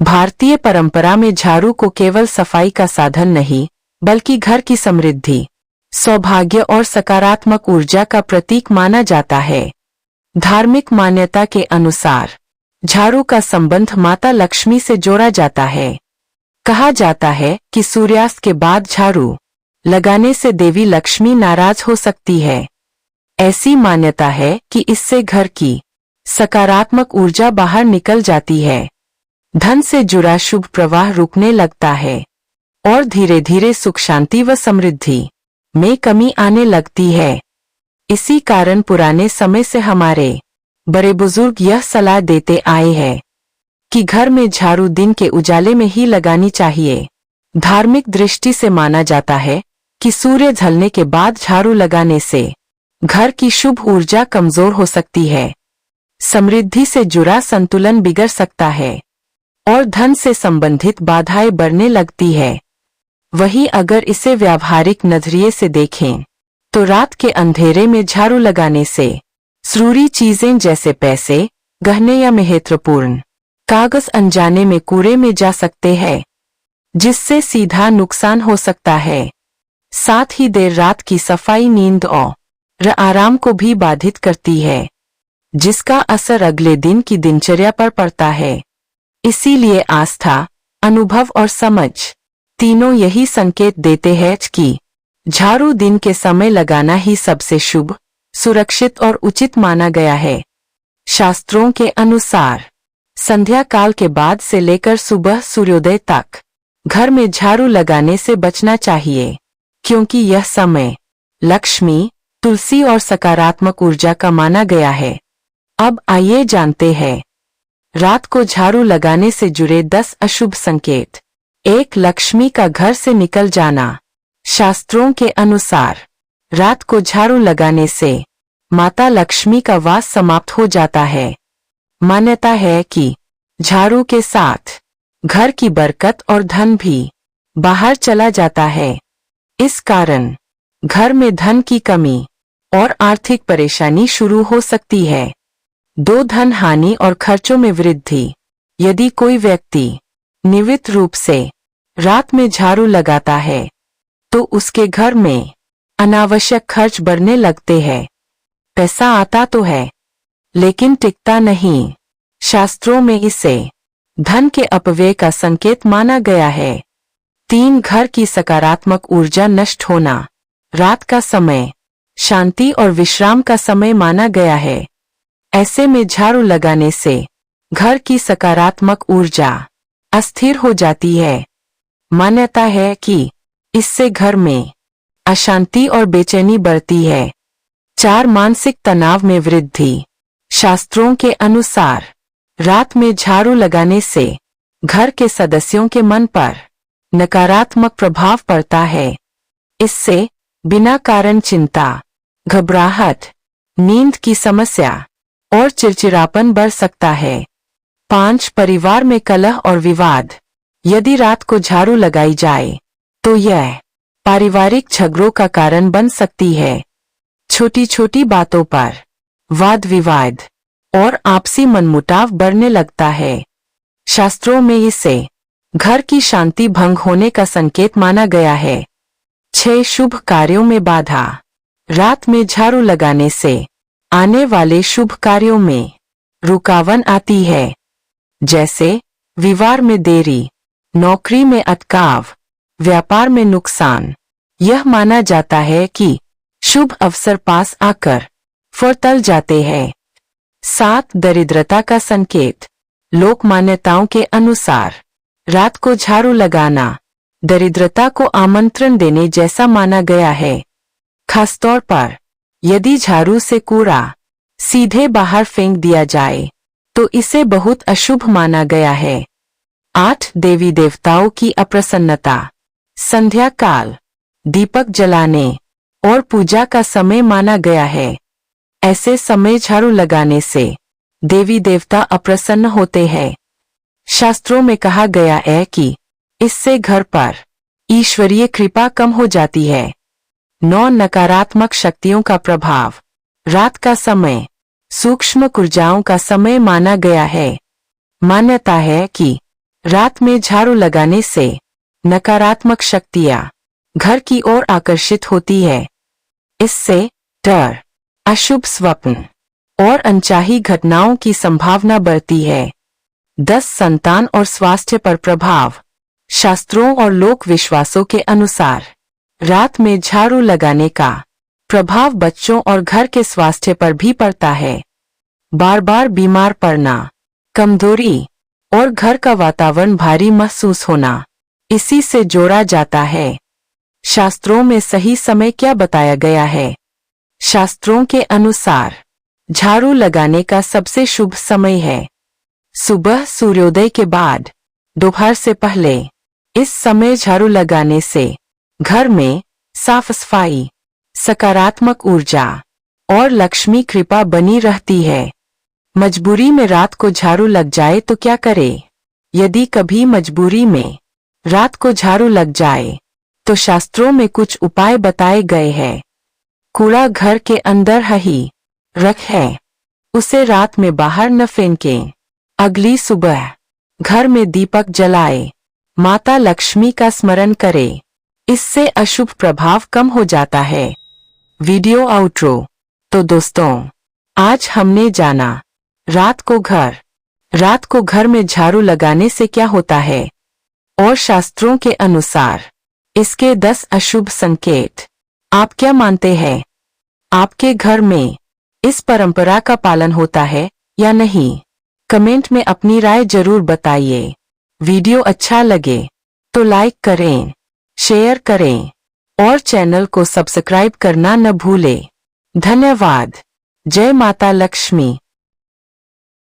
भारतीय परंपरा में झाड़ू को केवल सफाई का साधन नहीं, बल्कि घर की समृद्धि, सौभाग्य और सकारात्मक ऊर्जा का प्रतीक माना जाता है। धार्मिक मान्यता के अनुसार झाड़ू का संबंध माता लक्ष्मी से जोड़ा जाता है। कहा जाता है कि सूर्यास्त के बाद झाड़ू लगाने से देवी लक्ष्मी नाराज हो सकती है। ऐसी मान्यता है कि इससे घर की सकारात्मक ऊर्जा बाहर निकल जाती है, धन से जुड़ा शुभ प्रवाह रुकने लगता है और धीरे धीरे सुख शांति व समृद्धि में कमी आने लगती है। इसी कारण पुराने समय से हमारे बड़े बुजुर्ग यह सलाह देते आए हैं कि घर में झाड़ू दिन के उजाले में ही लगानी चाहिए। धार्मिक दृष्टि से माना जाता है कि सूर्य ढलने के बाद झाड़ू लगाने से घर की शुभ ऊर्जा कमजोर हो सकती है, समृद्धि से जुड़ा संतुलन बिगड़ सकता है और धन से संबंधित बाधाएं बढ़ने लगती है। वहीं अगर इसे व्यावहारिक नजरिए से देखें तो रात के अंधेरे में झाड़ू लगाने से जरूरी चीजें जैसे पैसे, गहने या महत्वपूर्ण कागज अनजाने में कूड़े में जा सकते हैं, जिससे सीधा नुकसान हो सकता है। साथ ही देर रात की सफाई नींद और आराम को भी बाधित करती है, जिसका असर अगले दिन की दिनचर्या पर पड़ता है। इसीलिए आस्था, अनुभव और समझ तीनों यही संकेत देते हैं कि झाड़ू दिन के समय लगाना ही सबसे शुभ, सुरक्षित और उचित माना गया है। शास्त्रों के अनुसार संध्या काल के बाद से लेकर सुबह सूर्योदय तक घर में झाड़ू लगाने से बचना चाहिए, क्योंकि यह समय लक्ष्मी, तुलसी और सकारात्मक ऊर्जा का माना गया है। अब आइए जानते हैं रात को झाड़ू लगाने से जुड़े 10 अशुभ संकेत। 1. लक्ष्मी का घर से निकल जाना। शास्त्रों के अनुसार रात को झाड़ू लगाने से माता लक्ष्मी का वास समाप्त हो जाता है। मान्यता है कि झाड़ू के साथ घर की बरकत और धन भी बाहर चला जाता है। इस कारण घर में धन की कमी और आर्थिक परेशानी शुरू हो सकती है। 2. धन हानि और खर्चों में वृद्धि। यदि कोई व्यक्ति नियमित रूप से रात में झाड़ू लगाता है तो उसके घर में अनावश्यक खर्च बढ़ने लगते हैं। पैसा आता तो है लेकिन टिकता नहीं। शास्त्रों में इसे धन के अपव्यय का संकेत माना गया है। 3. घर की सकारात्मक ऊर्जा नष्ट होना। रात का समय शांति और विश्राम का समय माना गया है। ऐसे में झाड़ू लगाने से घर की सकारात्मक ऊर्जा अस्थिर हो जाती है। मान्यता है कि इससे घर में अशांति और बेचैनी बढ़ती है। 4. मानसिक तनाव में वृद्धि। शास्त्रों के अनुसार रात में झाड़ू लगाने से घर के सदस्यों के मन पर नकारात्मक प्रभाव पड़ता है। इससे बिना कारण चिंता, घबराहट, नींद की समस्या और चिड़चिड़ापन बढ़ सकता है। 5. परिवार में कलह और विवाद। यदि रात को झाड़ू लगाई जाए तो यह पारिवारिक झगड़ों का कारण बन सकती है। छोटी छोटी बातों पर वाद विवाद और आपसी मनमुटाव बढ़ने लगता है। शास्त्रों में इसे घर की शांति भंग होने का संकेत माना गया है। 6. शुभ कार्यों में बाधा। रात में झाड़ू लगाने से आने वाले शुभ कार्यों में रुकावट आती है, जैसे विवाह में देरी, नौकरी में अटकाव, व्यापार में नुकसान। यह माना जाता है कि शुभ अवसर पास आकर फुर्तल जाते हैं। 7. दरिद्रता का संकेत। लोक मान्यताओं के अनुसार रात को झाड़ू लगाना दरिद्रता को आमंत्रण देने जैसा माना गया है। खासतौर पर यदि झाड़ू से कूड़ा सीधे बाहर फेंक दिया जाए तो इसे बहुत अशुभ माना गया है। 8. देवी देवताओं की अप्रसन्नता। संध्या काल दीपक जलाने और पूजा का समय माना गया है। ऐसे समय झाड़ू लगाने से देवी देवता अप्रसन्न होते हैं। शास्त्रों में कहा गया है कि इससे घर पर ईश्वरीय कृपा कम हो जाती है। 9. नकारात्मक शक्तियों का प्रभाव। रात का समय सूक्ष्म ऊर्जाओं का समय माना गया है। मान्यता है कि रात में झाड़ू लगाने से नकारात्मक शक्तियां घर की ओर आकर्षित होती है। इससे डर, अशुभ स्वप्न और अनचाही घटनाओं की संभावना बढ़ती है। 10 संतान और स्वास्थ्य पर प्रभाव। शास्त्रों और लोक विश्वासों के अनुसार रात में झाड़ू लगाने का प्रभाव बच्चों और घर के स्वास्थ्य पर भी पड़ता है। बार बार बीमार पड़ना, कमजोरी और घर का वातावरण भारी महसूस होना इसी से जोड़ा जाता है। शास्त्रों में सही समय क्या बताया गया है? शास्त्रों के अनुसार झाड़ू लगाने का सबसे शुभ समय है सुबह सूर्योदय के बाद, दोपहर से पहले। इस समय झाड़ू लगाने से घर में साफ सफाई, सकारात्मक ऊर्जा और लक्ष्मी कृपा बनी रहती है। मजबूरी में रात को झाड़ू लग जाए तो क्या करें? यदि कभी मजबूरी में रात को झाड़ू लग जाए तो शास्त्रों में कुछ उपाय बताए गए हैं। कूड़ा घर के अंदर ही रखें, उसे रात में बाहर न फेंकें। अगली सुबह घर में दीपक जलाए, माता लक्ष्मी का स्मरण करें, इससे अशुभ प्रभाव कम हो जाता है। Video outro. तो दोस्तों, आज हमने जाना रात को घर में झाड़ू लगाने से क्या होता है और शास्त्रों के अनुसार इसके 10 अशुभ संकेत। आप क्या मानते हैं? आपके घर में इस परंपरा का पालन होता है या नहीं? कमेंट में अपनी राय जरूर बताइए। वीडियो अच्छा लगे तो लाइक करें, शेयर करें और चैनल को सब्सक्राइब करना न भूलें। धन्यवाद। जय माता लक्ष्मी।